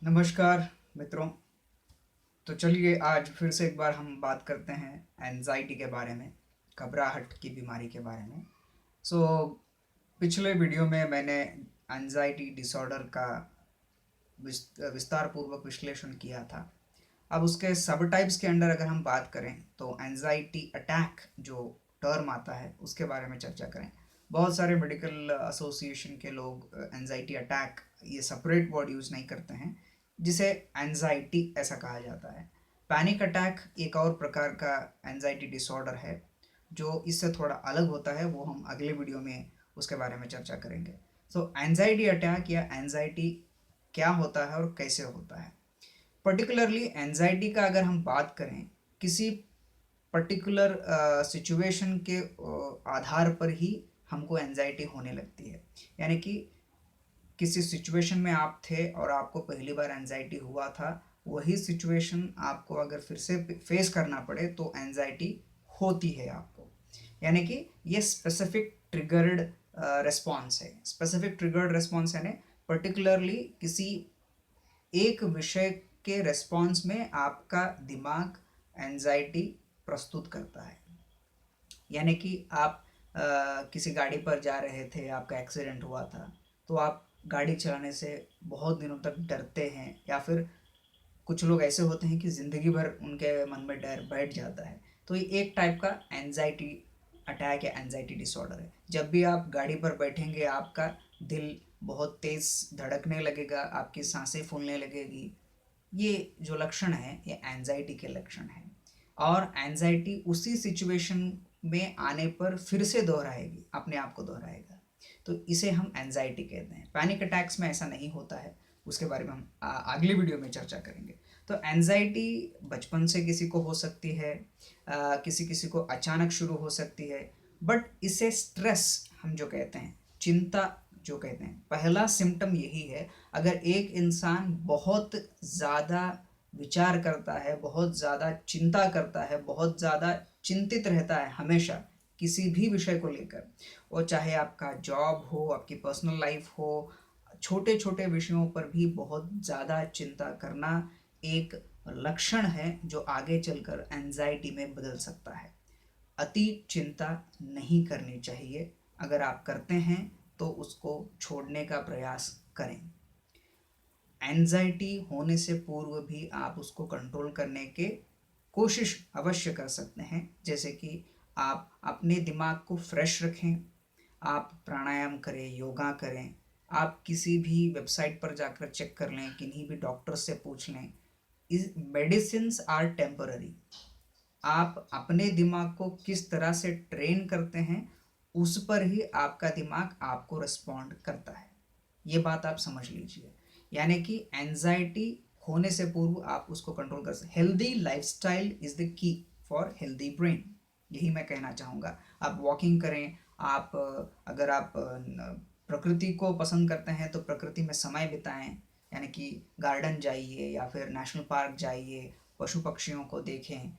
नमस्कार मित्रों। तो चलिए आज फिर से एक बार हम बात करते हैं एंजाइटी के बारे में, घबराहट की बीमारी के बारे में। सो पिछले वीडियो में मैंने एंजाइटी डिसऑर्डर का विस्तार पूर्वक विश्लेषण किया था। अब उसके सब टाइप्स के अंडर अगर हम बात करें तो एंजाइटी अटैक जो टर्म आता है उसके बारे में चर्चा करें। बहुत सारे मेडिकल एसोसिएशन के लोग एंजाइटी अटैक ये सेपरेट वर्ड यूज़ नहीं करते हैं, जिसे एंजाइटी ऐसा कहा जाता है। पैनिक अटैक एक और प्रकार का एंजाइटी डिसऑर्डर है जो इससे थोड़ा अलग होता है, वो हम अगले वीडियो में उसके बारे में चर्चा करेंगे। सो एंजाइटी अटैक या एंजाइटी क्या होता है और कैसे होता है। पर्टिकुलरली एनजाइटी का अगर हम बात करें, किसी पर्टिकुलर सिचुएशन के आधार पर ही हमको एनजाइटी होने लगती है। यानी कि किसी सिचुएशन में आप थे और आपको पहली बार एनजाइटी हुआ था, वही सिचुएशन आपको अगर फिर से फेस करना पड़े तो एनजाइटी होती है आपको। यानी कि ये स्पेसिफिक ट्रिगर्ड रिस्पॉन्स है। स्पेसिफिक ट्रिगर्ड रिस्पॉन्स यानी पर्टिकुलरली किसी एक विषय के रेस्पॉन्स में आपका दिमाग एंजाइटी प्रस्तुत करता है। यानी कि आप किसी गाड़ी पर जा रहे थे, आपका एक्सीडेंट हुआ था, तो आप गाड़ी चलाने से बहुत दिनों तक डरते हैं, या फिर कुछ लोग ऐसे होते हैं कि ज़िंदगी भर उनके मन में डर बैठ जाता है। तो ये एक टाइप का एंजाइटी अटैक या एंजाइटी डिसऑर्डर है। जब भी आप गाड़ी पर बैठेंगे आपका दिल बहुत तेज़ धड़कने लगेगा, आपकी सांसें फूलने लगेगी। ये जो लक्षण है ये एंजाइटी के लक्षण हैं। और एंजाइटी उसी सिचुएशन में आने पर फिर से दोहराएगी, अपने आप को दोहराएगा, तो इसे हम एंजाइटी कहते हैं। पैनिक अटैक्स में ऐसा नहीं होता है, उसके बारे में हम अगले वीडियो में चर्चा करेंगे। तो एंजाइटी बचपन से किसी को हो सकती है, किसी किसी को अचानक शुरू हो सकती है। बट इसे स्ट्रेस हम जो कहते हैं, चिंता जो कहते हैं, पहला सिम्टम यही है। अगर एक इंसान बहुत ज़्यादा विचार करता है, बहुत ज़्यादा चिंता करता है, बहुत ज़्यादा चिंतित रहता है हमेशा किसी भी विषय को लेकर, और चाहे आपका जॉब हो, आपकी पर्सनल लाइफ हो, छोटे छोटे विषयों पर भी बहुत ज़्यादा चिंता करना एक लक्षण है जो आगे चलकर एंजाइटी में बदल सकता है। अति चिंता नहीं करनी चाहिए। अगर आप करते हैं तो उसको छोड़ने का प्रयास करें। एंजाइटी होने से पूर्व भी आप उसको कंट्रोल करने के कोशिश अवश्य कर सकते हैं। जैसे कि आप अपने दिमाग को फ्रेश रखें, आप प्राणायाम करें, योगा करें, आप किसी भी वेबसाइट पर जाकर चेक कर लें, किन्हीं भी डॉक्टर से पूछ लें। इस मेडिसिन्स आर टेम्पररी। आप अपने दिमाग को किस तरह से ट्रेन करते हैं उस पर ही आपका दिमाग आपको रिस्पॉन्ड करता है। ये बात आप समझ लीजिए। यानी कि एंजाइटी होने से पूर्व आप उसको कंट्रोल कर सकते। Healthy lifestyle is the key for healthy brain, यही मैं कहना चाहूँगा। आप वॉकिंग करें, आप अगर आप प्रकृति को पसंद करते हैं तो प्रकृति में समय बिताएं। यानी कि गार्डन जाइए या फिर नेशनल पार्क जाइए, पशु पक्षियों को देखें।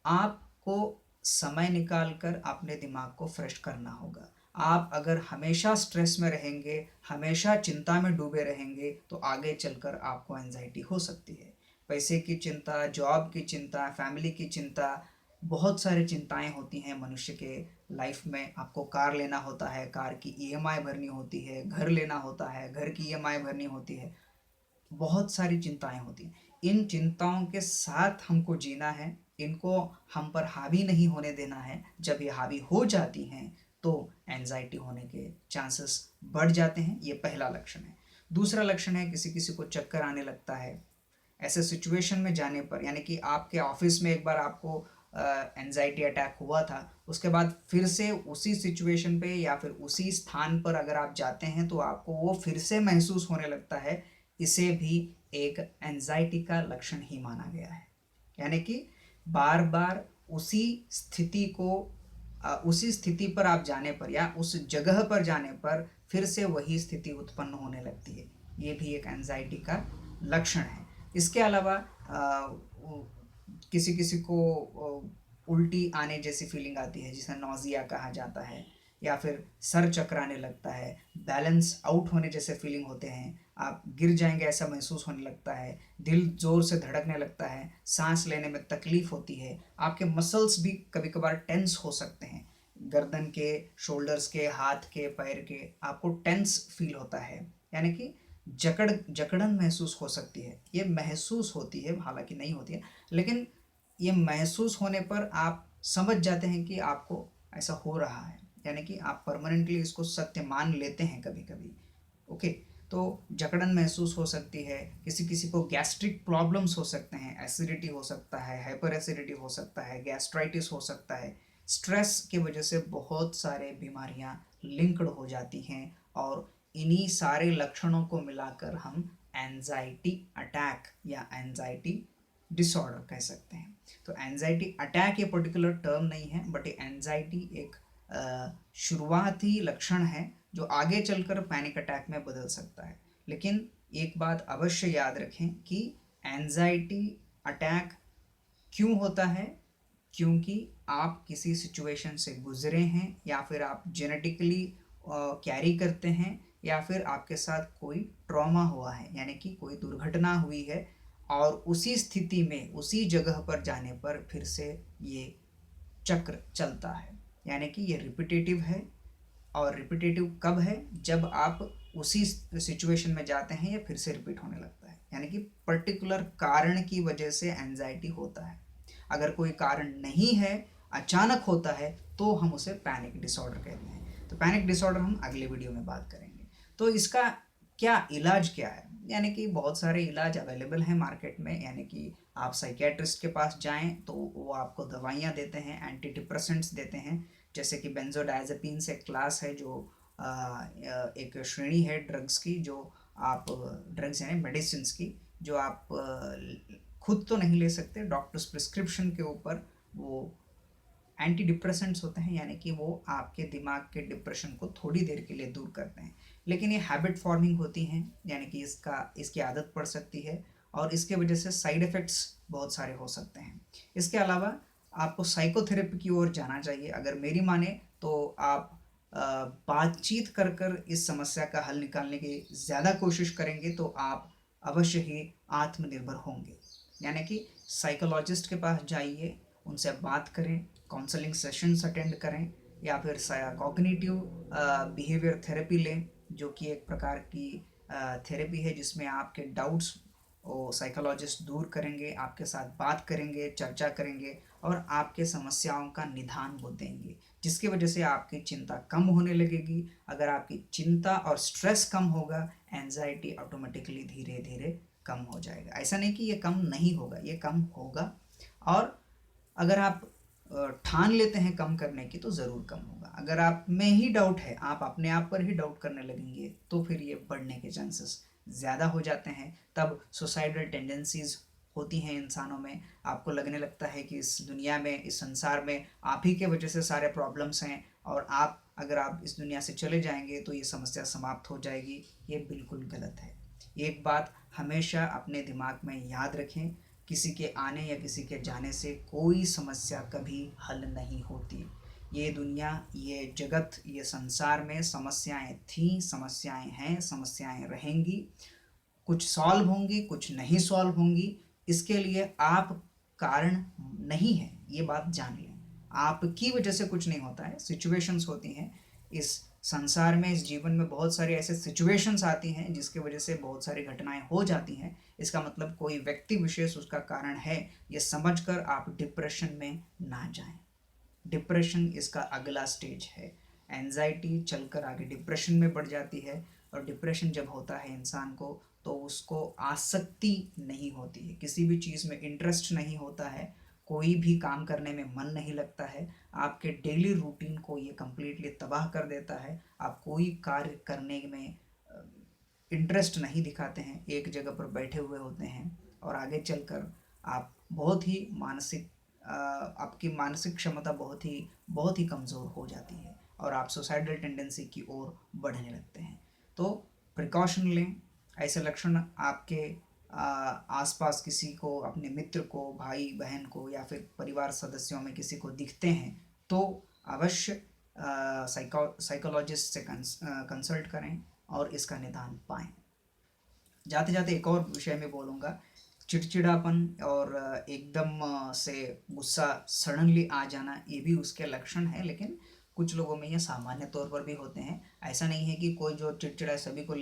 आपको समय निकाल कर अपने दिमाग को फ्रेश करना होगा। आप अगर हमेशा स्ट्रेस में रहेंगे, हमेशा चिंता में डूबे रहेंगे, तो आगे चलकर आपको एंजाइटी हो सकती है। पैसे की चिंता, जॉब की चिंता, फैमिली की चिंता, बहुत सारी चिंताएं होती हैं मनुष्य के लाइफ में। आपको कार लेना होता है, कार की ईएमआई भरनी होती है, घर लेना होता है, घर की ईएमआई भरनी होती है, बहुत सारी चिंताएं होती हैं। इन चिंताओं के साथ हमको जीना है, इनको हम पर हावी नहीं होने देना है। जब ये हावी हो जाती हैं तो एंजाइटी होने के चांसेस बढ़ जाते हैं। ये पहला लक्षण है। दूसरा लक्षण है किसी किसी को चक्कर आने लगता है ऐसे सिचुएशन में जाने पर। यानी कि आपके ऑफिस में एक बार आपको एंजाइटी अटैक हुआ था, उसके बाद फिर से उसी सिचुएशन पे या फिर उसी स्थान पर अगर आप जाते हैं तो आपको वो फिर से महसूस होने लगता है। इसे भी एक एंजाइटी का लक्षण ही माना गया है। यानी कि बार बार उसी स्थिति को उसी स्थिति पर आप जाने पर या उस जगह पर जाने पर फिर से वही स्थिति उत्पन्न होने लगती है। ये भी एक एंजाइटी का लक्षण है। इसके अलावा किसी किसी को उल्टी आने जैसी फीलिंग आती है, जिसे नौजिया कहा जाता है, या फिर सर चकराने लगता है, बैलेंस आउट होने जैसे फीलिंग होते हैं। आप गिर जाएंगे ऐसा महसूस होने लगता है, दिल ज़ोर से धड़कने लगता है, सांस लेने में तकलीफ होती है, आपके मसल्स भी कभी कभार टेंस हो सकते हैं, गर्दन के, शोल्डर्स के, हाथ के, पैर के, आपको टेंस फील होता है, यानी कि जकड़न महसूस हो सकती है। ये महसूस होती है, हालांकि नहीं होती है, लेकिन ये महसूस होने पर आप समझ जाते हैं कि आपको ऐसा हो रहा है, यानी कि आप परमानेंटली इसको सत्य मान लेते हैं कभी कभी। ओके, तो जकड़न महसूस हो सकती है, किसी किसी को गैस्ट्रिक प्रॉब्लम्स हो सकते हैं, एसिडिटी हो सकता है, हाइपर एसिडिटी हो सकता है, गैस्ट्राइटिस हो सकता है। स्ट्रेस की वजह से बहुत सारे बीमारियां लिंक्ड हो जाती हैं, और इन्हीं सारे लक्षणों को मिलाकर हम एंजाइटी अटैक या एंजाइटी डिसऑर्डर कह सकते हैं। तो एंजाइटी अटैक ये पर्टिकुलर टर्म नहीं है, बट ये एंजाइटी एक शुरुआती लक्षण है जो आगे चलकर पैनिक अटैक में बदल सकता है। लेकिन एक बात अवश्य याद रखें कि एंजाइटी अटैक क्यों होता है, क्योंकि आप किसी सिचुएशन से गुजरे हैं, या फिर आप जेनेटिकली कैरी करते हैं, या फिर आपके साथ कोई ट्रॉमा हुआ है, यानी कि कोई दुर्घटना हुई है, और उसी स्थिति में उसी जगह पर जाने पर फिर से ये चक्र चलता है, यानी कि ये रिपीटेटिव है। और रिपीटेटिव कब है? जब आप उसी सिचुएशन में जाते हैं, या फिर से रिपीट होने लगता है, यानी कि पर्टिकुलर कारण की वजह से एंजाइटी होता है। अगर कोई कारण नहीं है, अचानक होता है, तो हम उसे पैनिक डिसऑर्डर कहते हैं। तो पैनिक डिसऑर्डर हम अगले वीडियो में बात करेंगे। तो इसका क्या इलाज क्या है? यानी कि बहुत सारे इलाज अवेलेबल हैं मार्केट में, यानी कि आप साइकेट्रिस्ट के पास जाएं तो वो आपको दवाइयाँ देते हैं, एंटी डिप्रेसेंट्स देते हैं, जैसे कि बेंजोडायजेपिन्स एक क्लास है, जो एक श्रेणी है ड्रग्स की, जो आप ड्रग्स यानी मेडिसिन की, जो आप खुद तो नहीं ले सकते, डॉक्टर्स प्रिस्क्रिप्शन के ऊपर वो एंटी डिप्रेसेंट्स होते हैं, यानी कि वो आपके दिमाग के डिप्रेशन को थोड़ी देर के लिए दूर करते हैं। लेकिन ये हैबिट फॉर्मिंग होती हैं, यानी कि इसकी आदत पड़ सकती है, और इसके वजह से साइड इफ़ेक्ट्स बहुत सारे हो सकते हैं। इसके अलावा आपको साइकोथेरेपी की ओर जाना चाहिए। अगर मेरी माने तो आप बातचीत कर कर इस समस्या का हल निकालने की ज़्यादा कोशिश करेंगे तो आप अवश्य ही आत्मनिर्भर होंगे। यानी कि साइकोलॉजिस्ट के पास जाइए, उनसे बात करें, काउंसलिंग सेशंस अटेंड करें, या फिर कॉग्निटिव बिहेवियर थेरेपी लें, जो कि एक प्रकार की थेरेपी है जिसमें आपके डाउट्स वो साइकोलॉजिस्ट दूर करेंगे, आपके साथ बात करेंगे, चर्चा करेंगे, और आपके समस्याओं का निदान वो देंगे, जिसकी वजह से आपकी चिंता कम होने लगेगी। अगर आपकी चिंता और स्ट्रेस कम होगा, एंजाइटी ऑटोमेटिकली धीरे धीरे कम हो जाएगा। ऐसा नहीं कि ये कम नहीं होगा, ये कम होगा, और अगर आप ठान लेते हैं कम करने की तो ज़रूर कम होगा। अगर आप में ही डाउट है, आप अपने आप पर ही डाउट करने लगेंगे, तो फिर ये बढ़ने के चांसेस ज़्यादा हो जाते हैं। तब सुसाइडल टेंडेंसीज होती हैं इंसानों में। आपको लगने लगता है कि इस दुनिया में, इस संसार में आप ही के वजह से सारे प्रॉब्लम्स हैं, और अगर आप इस दुनिया से चले जाएंगे तो ये समस्या समाप्त हो जाएगी। ये बिल्कुल गलत है। एक बात हमेशा अपने दिमाग में याद रखें, किसी के आने या किसी के जाने से कोई समस्या कभी हल नहीं होती। ये दुनिया, ये जगत, ये संसार में समस्याएं थीं, समस्याएं हैं, समस्याएं रहेंगी। कुछ सॉल्व होंगी, कुछ नहीं सॉल्व होंगी। इसके लिए आप कारण नहीं है, ये बात जान लें। आपकी वजह से कुछ नहीं होता है, सिचुएशंस होती हैं इस संसार में। इस जीवन में बहुत सारी ऐसे सिचुएशंस आती हैं जिसकी वजह से बहुत सारी घटनाएं हो जाती हैं। इसका मतलब कोई व्यक्ति विशेष उसका कारण है, ये समझकर आप डिप्रेशन में ना जाएं। डिप्रेशन इसका अगला स्टेज है। एंजाइटी चलकर आगे डिप्रेशन में बढ़ जाती है, और डिप्रेशन जब होता है इंसान को, तो उसको आसक्ति नहीं होती है, किसी भी चीज़ में इंटरेस्ट नहीं होता है, कोई भी काम करने में मन नहीं लगता है। आपके डेली रूटीन को ये कम्प्लीटली तबाह कर देता है। आप कोई कार्य करने में इंटरेस्ट नहीं दिखाते हैं, एक जगह पर बैठे हुए होते हैं, और आगे चलकर आप बहुत ही आपकी मानसिक क्षमता बहुत ही कमज़ोर हो जाती है, और आप सुसाइडल टेंडेंसी की ओर बढ़ने लगते हैं। तो प्रिकॉशन लें। ऐसे लक्षण आपके आसपास किसी को, अपने मित्र को, भाई बहन को, या फिर परिवार सदस्यों में किसी को दिखते हैं, तो अवश्य साइकोलॉजिस्ट से कंसल्ट करें और इसका निदान पाएं। जाते जाते एक और विषय में बोलूँगा, चिड़चिड़ापन और एकदम से गुस्सा सडनली आ जाना, ये भी उसके लक्षण है, लेकिन कुछ लोगों में ये सामान्य तौर पर भी होते हैं। ऐसा नहीं है कि कोई जो चिड़चिड़ा है सभी को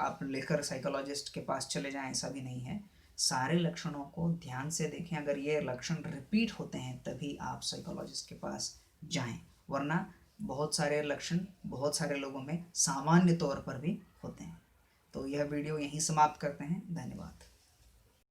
आप लेकर साइकोलॉजिस्ट के पास चले जाएं, ऐसा भी नहीं है। सारे लक्षणों को ध्यान से देखें, अगर ये लक्षण रिपीट होते हैं तभी आप साइकोलॉजिस्ट के पास जाएं, वरना बहुत सारे लक्षण बहुत सारे लोगों में सामान्य तौर पर भी होते हैं। तो यह वीडियो यहीं समाप्त करते हैं। धन्यवाद।